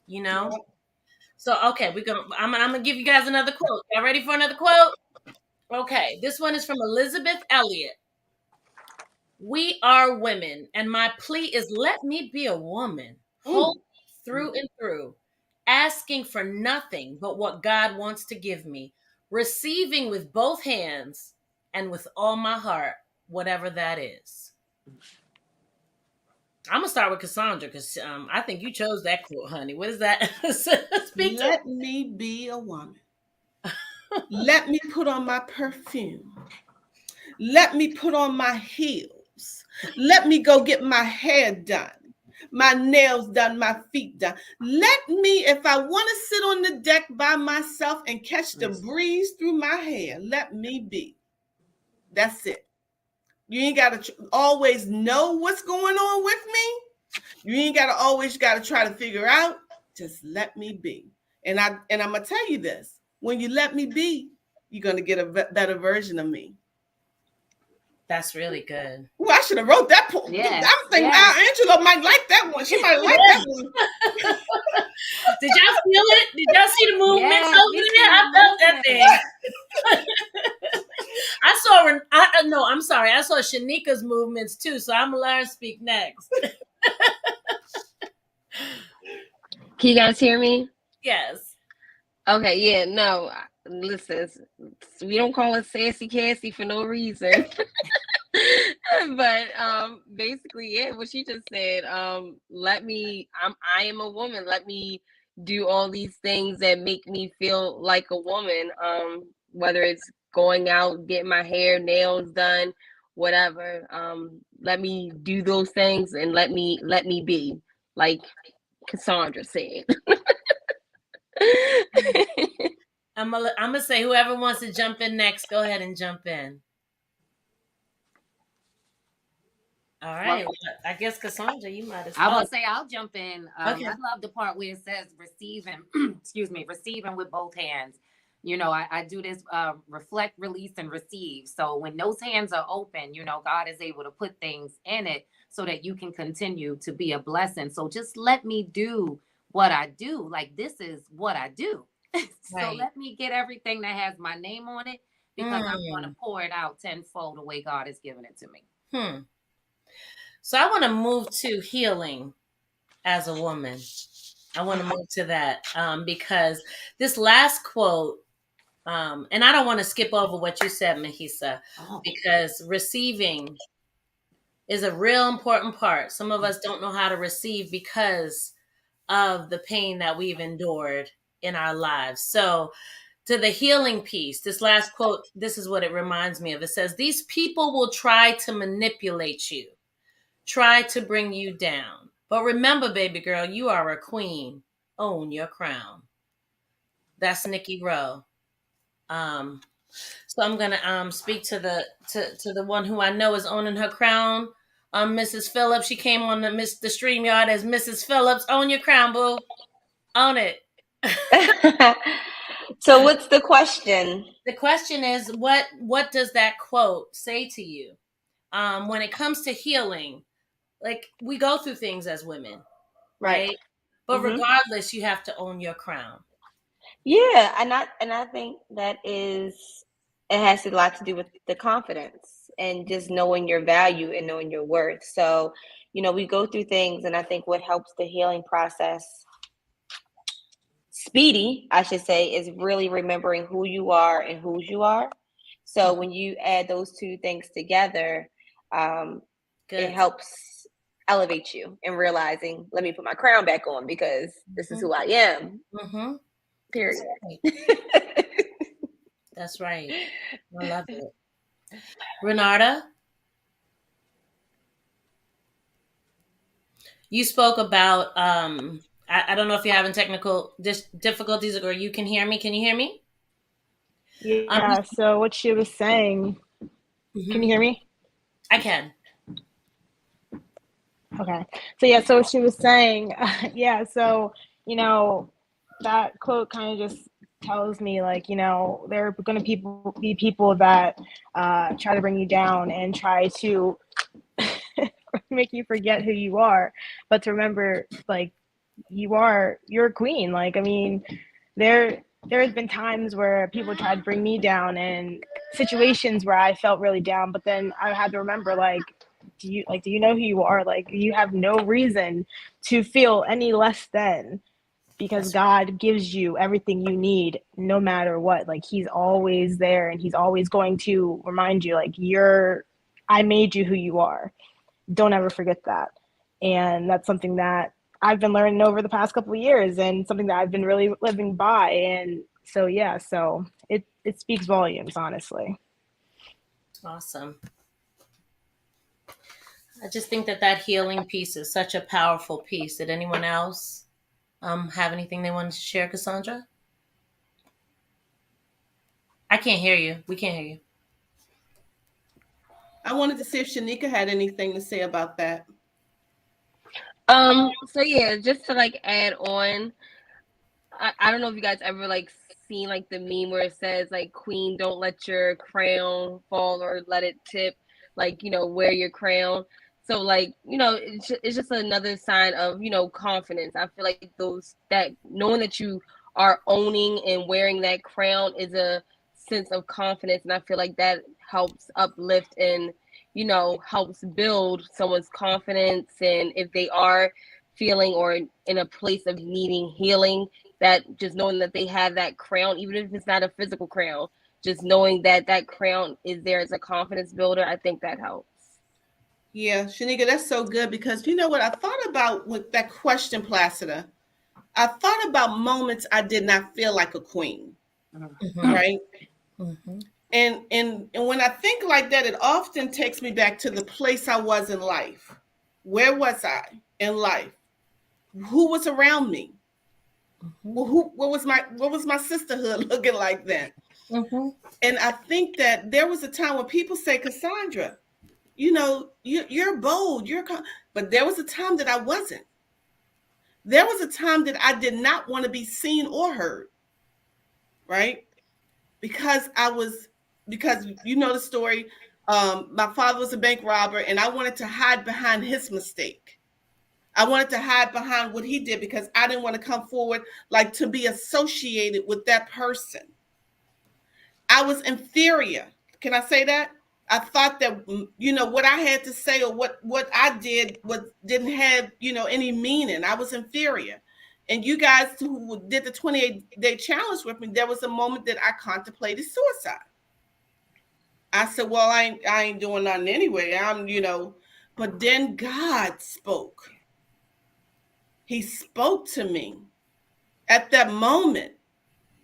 [SPEAKER 2] You know? So, okay, I'm gonna give you guys another quote. Y'all ready for another quote? Okay, this one is from Elizabeth Elliot. We are women, and my plea is, let me be a woman, whole through and through, asking for nothing but what God wants to give me, receiving with both hands and with all my heart, whatever that is. I'm gonna start with Cassandra because I think you chose that quote, honey. What is that?
[SPEAKER 1] Let me be a woman. Let me put on my perfume. Let me put on my heels. Let me go get my hair done, my nails done, my feet done. Let me, if I want to sit on the deck by myself and catch the breeze through my hair, let me be. That's it. You ain't got to always know what's going on with me. You ain't got to always try to figure out. Just let me be. And I'm gonna tell you this: when you let me be, you're gonna get a better version of me.
[SPEAKER 2] That's really good.
[SPEAKER 1] Ooh, I should have wrote that poem.
[SPEAKER 3] Yes,
[SPEAKER 1] I'm thinking Angela might like that one. She might like that one.
[SPEAKER 2] Did y'all feel it? Did y'all see the movement over there? I felt that thing. I saw Shanika's movements too, so I'm gonna let her speak next.
[SPEAKER 4] Can you guys hear me?
[SPEAKER 2] Yes.
[SPEAKER 4] Okay, yeah, no. Listen, we don't call it Sassy Cassie for no reason. But basically, yeah, what she just said, I am a woman. Let me do all these things that make me feel like a woman. Whether it's going out, getting my hair, nails done, whatever. Let me do those things and let me be, like Cassandra said.
[SPEAKER 2] I'm gonna say, whoever wants to jump in next, go ahead and jump in. All right. Well, I guess Cassandra, you might as well.
[SPEAKER 3] I will say I'll jump in. Okay. I love the part where it says receiving, receiving with both hands. You know, I do this reflect, release, and receive. So when those hands are open, you know, God is able to put things in it so that you can continue to be a blessing. So just let me do what I do. Like, this is what I do. So let me get everything that has my name on it, because I'm going to pour it out tenfold the way God has given it to me.
[SPEAKER 2] So I want to move to healing as a woman. I want to move to that because this last quote, and I don't want to skip over what you said, Mahisa, because receiving is a real important part. Some of us don't know how to receive because of the pain that we've endured in our lives. So to the healing piece, this last quote, this is what it reminds me of. It says, these people will try to manipulate you, try to bring you down. But remember, baby girl, you are a queen. Own your crown. That's Nikki Rowe. So I'm gonna speak to the one who I know is owning her crown. Mrs. Phillips. She came on the StreamYard as Mrs. Phillips. Own your crown, boo. Own it.
[SPEAKER 4] So what's the question?
[SPEAKER 2] The question is, what does that quote say to you? When it comes to healing, like we go through things as women, right? But regardless, you have to own your crown.
[SPEAKER 4] Yeah, and I think that is, it has a lot to do with the confidence and just knowing your value and knowing your worth. So, we go through things, and I think what helps the healing process speedy, I should say, is really remembering who you are and whose you are. So when you add those two things together, it helps elevate you in realizing, let me put my crown back on because this is who I am. Period.
[SPEAKER 2] That's right. I love it. Renata, you spoke about, I don't know if you're having technical difficulties or you can hear me. Can you hear me?
[SPEAKER 6] Yeah, so what she was saying, can you hear me?
[SPEAKER 2] I can.
[SPEAKER 6] Okay. So yeah, so what she was saying, yeah, so, that quote kind of just tells me, like, there are going to be people that try to bring you down and try to make you forget who you are, but to remember, like, you're a queen. Like, I mean, there has been times where people tried to bring me down and situations where I felt really down, but then I had to remember, like, do you know who you are? Like, you have no reason to feel any less than, because God gives you everything you need no matter what. Like, he's always there, and he's always going to remind you, like, I made you who you are. Don't ever forget that. And that's something that I've been learning over the past couple of years, and something that I've been really living by. And so, yeah, so it speaks volumes, honestly.
[SPEAKER 2] Awesome. I just think that healing piece is such a powerful piece. Did anyone else have anything they wanted to share, Cassandra? I can't hear you. We can't hear you.
[SPEAKER 1] I wanted to see if Shanika had anything to say about that.
[SPEAKER 5] So yeah, just to like add on, I don't know if you guys ever like seen like the meme where it says like, "Queen, don't let your crown fall or let it tip," like, wear your crown. So like, it's just another sign of, confidence. I feel like that knowing that you are owning and wearing that crown is a sense of confidence, and I feel like that helps uplift and, helps build someone's confidence. And if they are feeling or in a place of needing healing, that just knowing that they have that crown, even if it's not a physical crown, just knowing that that crown is there as a confidence builder, I think that helps.
[SPEAKER 1] Yeah, Shanika, that's so good, because you know what I thought about with that question, Placida? I thought about moments I did not feel like a queen, right? And when I think like that, it often takes me back to the place I was in life. Where was I in life? Who was around me? Well, what was my sisterhood looking like then? And I think that there was a time when people say, Cassandra, you're bold, but there was a time that I wasn't. There was a time that I did not want to be seen or heard, right? Because you know the story. My father was a bank robber, and I wanted to hide behind his mistake. I wanted to hide behind what he did because I didn't want to come forward, like, to be associated with that person. I was inferior. Can I say that? I thought that, what I had to say or what I did didn't have, any meaning. I was inferior. And you guys who did the 28-day challenge with me, there was a moment that I contemplated suicide. I said, well, I ain't doing nothing anyway. But then God spoke. He spoke to me at that moment.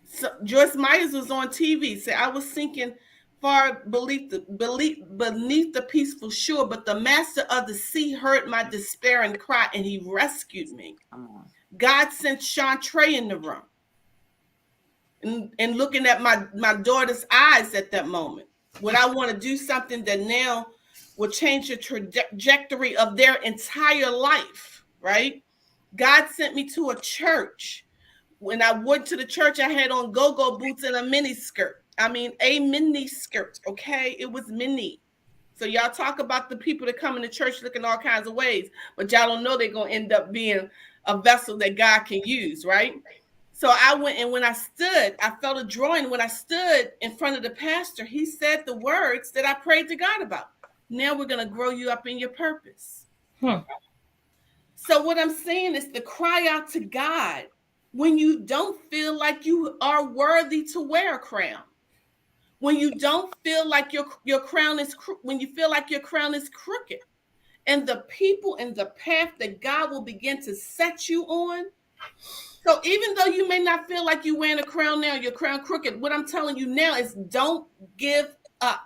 [SPEAKER 1] So Joyce Myers was on TV. Said I was sinking far beneath the peaceful shore, but the master of the sea heard my despair and cry, and he rescued me. God sent Chantre in the room, and looking at my daughter's eyes at that moment. Would I want to do something that now will change the trajectory of their entire life, right? God sent me to a church When I went to the church, I had on go-go boots and a mini skirt. I mean, a mini skirt, okay? It was mini. So y'all talk about the people that come into church looking all kinds of ways, but y'all don't know they're going to end up being a vessel that God can use, right? So I went, and when I stood, I felt a drawing. When I stood in front of the pastor, he said the words that I prayed to God about. Now we're going to grow you up in your purpose. So what I'm saying is to cry out to God when you don't feel like you are worthy to wear a crown. When you don't feel like your crown is, when you feel like your crown is crooked, and the people and the path that God will begin to set you on. So even though you may not feel like you're wearing a crown now, your crown crooked, what I'm telling you now is don't give up.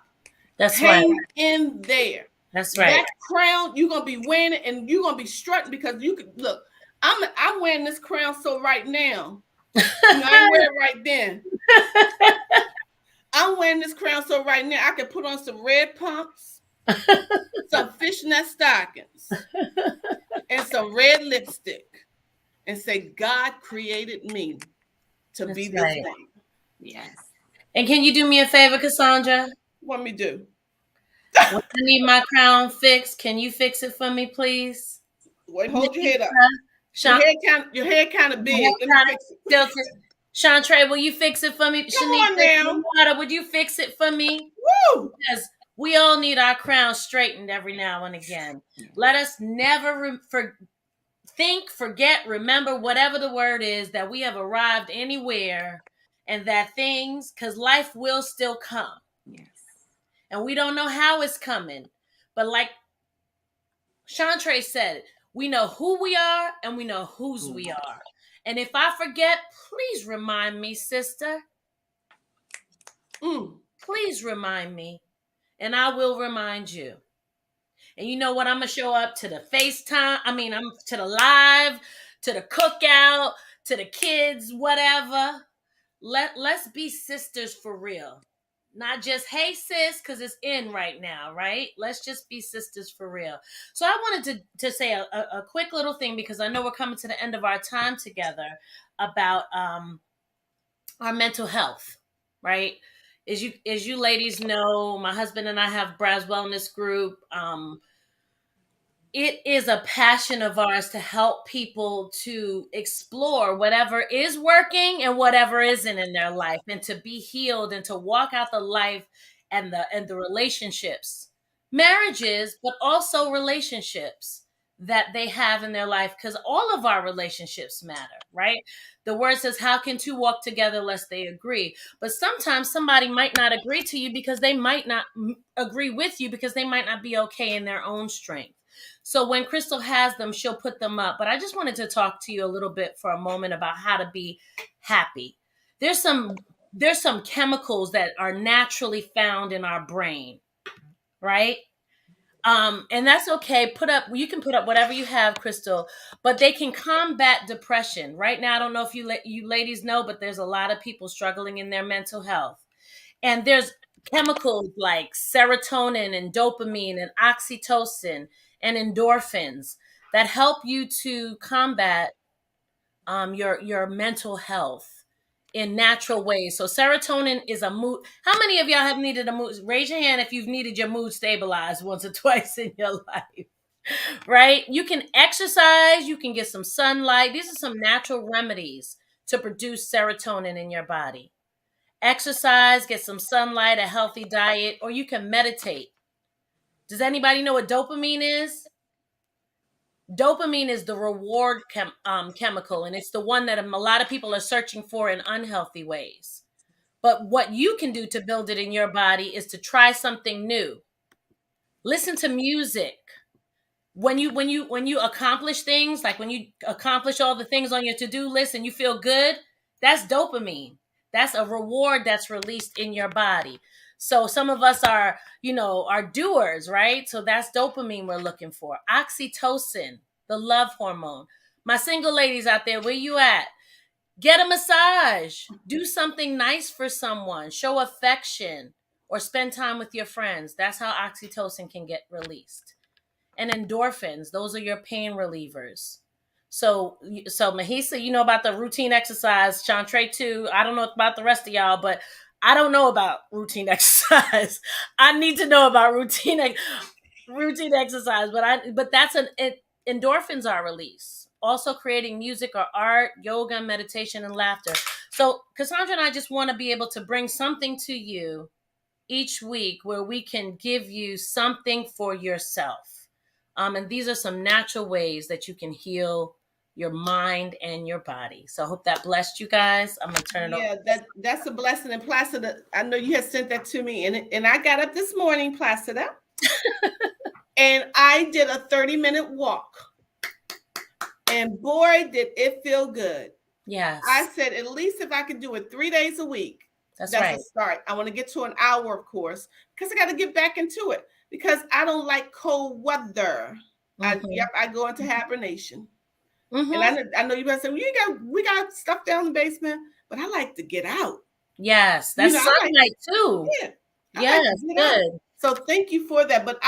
[SPEAKER 2] That's
[SPEAKER 1] Hang
[SPEAKER 2] right.
[SPEAKER 1] in there.
[SPEAKER 2] That's right.
[SPEAKER 1] That crown, you're gonna be wearing it, and you're gonna be strutting, because you could look. I'm wearing this crown, so right now, I ain't wear it right then. I'm wearing this crown, so right now I can put on some red pumps, some fishnet stockings, and some red lipstick, and say, God created me to be this
[SPEAKER 2] right.
[SPEAKER 1] thing.
[SPEAKER 3] Yes.
[SPEAKER 2] And can you do me a favor, Cassandra?
[SPEAKER 1] What me do?
[SPEAKER 2] When I need my crown fixed, can you fix it for me, please?
[SPEAKER 1] Wait, hold your head up. Your head kind of big. Let me fix it.
[SPEAKER 2] Chantre, will you fix it for me?
[SPEAKER 1] Come on now.
[SPEAKER 2] Shanika, would you fix it for me?
[SPEAKER 1] Woo!
[SPEAKER 2] Because we all need our crown straightened every now and again. Let us never forget, remember, whatever the word is, that we have arrived anywhere, and that things, because life will still come.
[SPEAKER 3] Yes.
[SPEAKER 2] And we don't know how it's coming. But like Chantre said, we know who we are and we know whose we are. And if I forget, please remind me, sister. Please remind me. And I will remind you. And you know what? I'm going to show up to the FaceTime. I'm to the live, to the cookout, to the kids, whatever. Let's be sisters for real. Not just, hey, sis, because it's in right now, right? Let's just be sisters for real. So I wanted to say a quick little thing, because I know we're coming to the end of our time together, about our mental health, right? As you ladies know, my husband and I have Braz Wellness Group. It is a passion of ours to help people to explore whatever is working and whatever isn't in their life, and to be healed and to walk out the life and the relationships, marriages, but also relationships that they have in their life, because all of our relationships matter, right? The word says, how can two walk together lest they agree? But sometimes somebody might not agree to you because they might not agree with you, because they might not be okay in their own strength. So when Crystal has them, she'll put them up. But I just wanted to talk to you a little bit for a moment about how to be happy. There's some chemicals that are naturally found in our brain, right? And that's okay. You can put up whatever you have, Crystal, but they can combat depression. Right now, I don't know if you ladies know, but there's a lot of people struggling in their mental health. And there's chemicals like serotonin and dopamine and oxytocin and endorphins that help you to combat your mental health in natural ways. So serotonin is a mood. How many of y'all have needed a mood? Raise your hand if you've needed your mood stabilized once or twice in your life, right? You can exercise, you can get some sunlight. These are some natural remedies to produce serotonin in your body. Exercise, get some sunlight, a healthy diet, or you can meditate. Does anybody know what dopamine is? Dopamine is the reward chemical, and it's the one that a lot of people are searching for in unhealthy ways. But what you can do to build it in your body is to try something new. Listen to music. When you accomplish things, like when you accomplish all the things on your to-do list and you feel good, that's dopamine. That's a reward that's released in your body. So some of us are doers, right? So that's dopamine we're looking for. Oxytocin, the love hormone. My single ladies out there, where you at? Get a massage. Do something nice for someone. Show affection, or spend time with your friends. That's how oxytocin can get released. And endorphins, those are your pain relievers. So Mahisa, you know about the routine exercise. Chantre too. I don't know about the rest of y'all, but I don't know about routine exercise. I need to know about routine exercise. But that's endorphins are released. Also creating music or art, yoga, meditation, and laughter. So Cassandra and I just want to be able to bring something to you each week where we can give you something for yourself. And these are some natural ways that you can heal your mind and your body. So I hope that blessed you guys. I'm gonna turn it over.
[SPEAKER 1] Yeah, that's a blessing. And Placida, I know you had sent that to me, and I got up this morning, Placida, and I did a 30-minute walk. And boy, did it feel good.
[SPEAKER 2] Yes.
[SPEAKER 1] I said, at least if I could do it 3 days a week, that's
[SPEAKER 2] right.
[SPEAKER 1] a start. I want to get to an hour, of course, because I got to get back into it because I don't like cold weather. I go into hibernation. And I know you guys say, well, we got stuff down in the basement, but I like to get out.
[SPEAKER 2] Yes, that's sunlight too.
[SPEAKER 1] Yeah.
[SPEAKER 2] Yes, good.
[SPEAKER 1] So thank you for that. But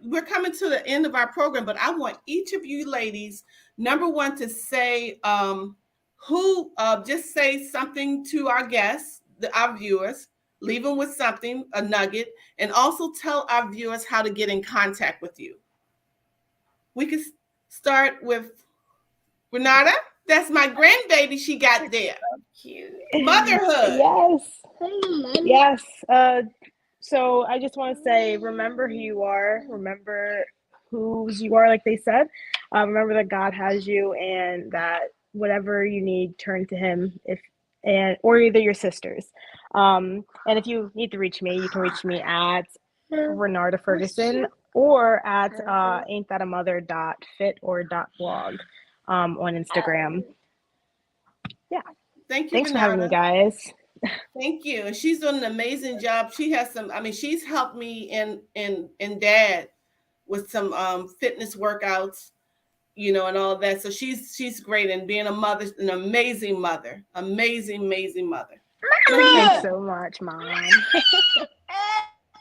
[SPEAKER 1] we're coming to the end of our program, but I want each of you ladies, number one, to say just say something to our guests, our viewers, leave them with something, a nugget, and also tell our viewers how to get in contact with you. We can start with Renata. That's my grandbaby she got there.
[SPEAKER 6] So cute.
[SPEAKER 1] Motherhood.
[SPEAKER 6] Yes. So I just want to say, remember who you are. Remember whose you are, like they said. Remember that God has you, and that whatever you need, turn to Him. Or either your sisters. And if you need to reach me, you can reach me at Renata Ferguson or at ain'tthatamother.fit or .blog on Instagram. Yeah.
[SPEAKER 1] Thank you.
[SPEAKER 6] Thanks for having me, guys.
[SPEAKER 1] Thank you. And she's doing an amazing job. She has she's helped me and Dad with some fitness workouts, and all that. So she's great, and being a mother, an amazing mother. Amazing mother.
[SPEAKER 6] Thanks so much, Mom.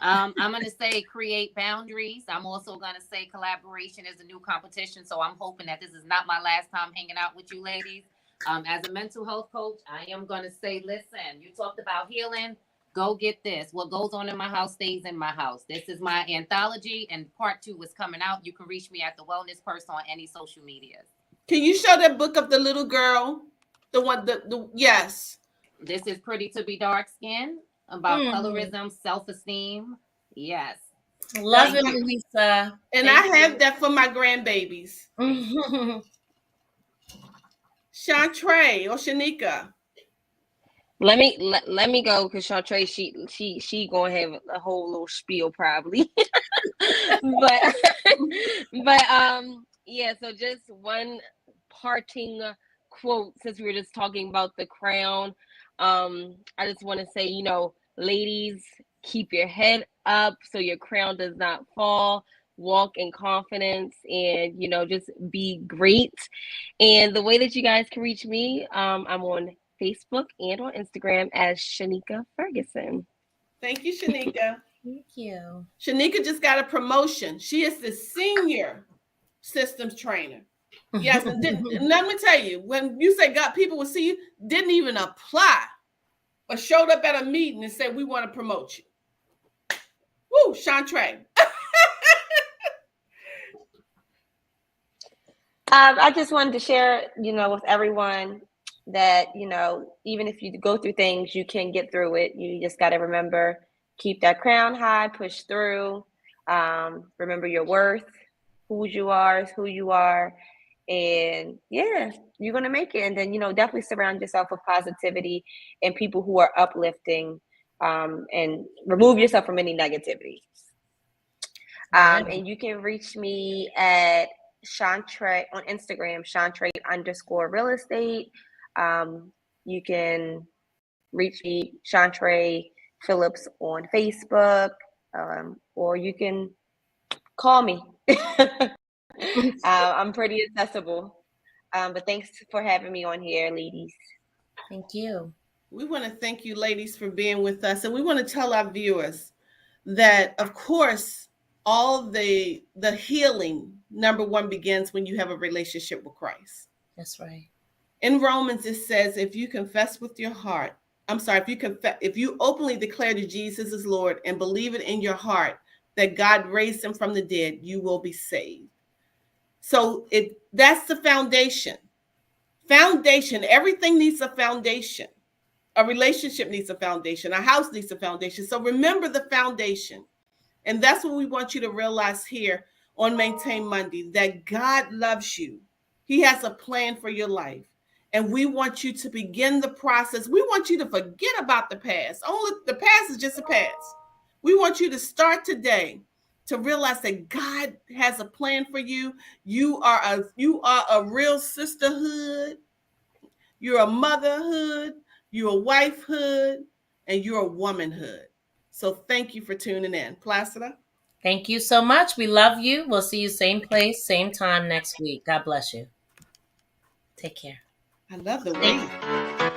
[SPEAKER 3] I'm going to say create boundaries. I'm also going to say collaboration is a new competition. So I'm hoping that this is not my last time hanging out with you ladies. As a mental health coach, I am going to say, listen, you talked about healing. Go get this. What goes on in my house stays in my house. This is my anthology, and part 2 is coming out. You can reach me at The Wellness Purse on any social medias.
[SPEAKER 1] Can you show that book of the little girl? The one, yes.
[SPEAKER 3] This is Pretty to Be Dark Skinned, about colorism, self-esteem. Yes.
[SPEAKER 2] Love it, Lisa.
[SPEAKER 1] And I have that for my grandbabies. Chantre or Shanika.
[SPEAKER 4] Let me go, because Chantre, she gonna have a whole little spiel probably. but yeah, so just one parting quote, since we were just talking about the crown. I just want to say, ladies, keep your head up so your crown does not fall. Walk in confidence, and just be great. And the way that you guys can reach me, I'm on Facebook and on Instagram as Shanika Ferguson.
[SPEAKER 1] Thank you, Shanika.
[SPEAKER 2] Thank you.
[SPEAKER 1] Shanika just got a promotion. She is the senior systems trainer. Yes, and let me tell you, when you say God, people will see you, didn't even apply, but showed up at a meeting and said, we want to promote you. Woo, Chantre.
[SPEAKER 4] I just wanted to share, with everyone that, even if you go through things, you can get through it. You just got to remember, keep that crown high, push through. Remember your worth, who you are is who you are. And yeah, you're going to make it. And then, definitely surround yourself with positivity and people who are uplifting, and remove yourself from any negativity. And you can reach me at Chantre on Instagram, Chantre_real estate. You can reach me, Chantre Phillips, on Facebook, or you can call me. I'm pretty accessible. But thanks for having me on here, ladies.
[SPEAKER 2] Thank you.
[SPEAKER 1] We want to thank you, ladies, for being with us. And we want to tell our viewers that, of course, all the healing, number one, begins when you have a relationship with Christ.
[SPEAKER 2] That's right.
[SPEAKER 1] In Romans, it says, if you confess with your heart, if you openly declare that Jesus is Lord and believe it in your heart that God raised him from the dead, you will be saved. So that's the foundation. Foundation, everything needs a foundation. A relationship needs a foundation. A house needs a foundation. So remember the foundation. And that's what we want you to realize here on Maintain Monday, that God loves you. He has a plan for your life. And we want you to begin the process. We want you to forget about the past. Only the past is just a past. We want you to start today to realize that God has a plan for you. You are a real sisterhood. You're a motherhood. You're a wifehood, and you're a womanhood. So thank you for tuning in. Placida?
[SPEAKER 2] Thank you so much. We love you. We'll see you same place, same time next week. God bless you. Take care.
[SPEAKER 1] I love the
[SPEAKER 2] Thank
[SPEAKER 1] way.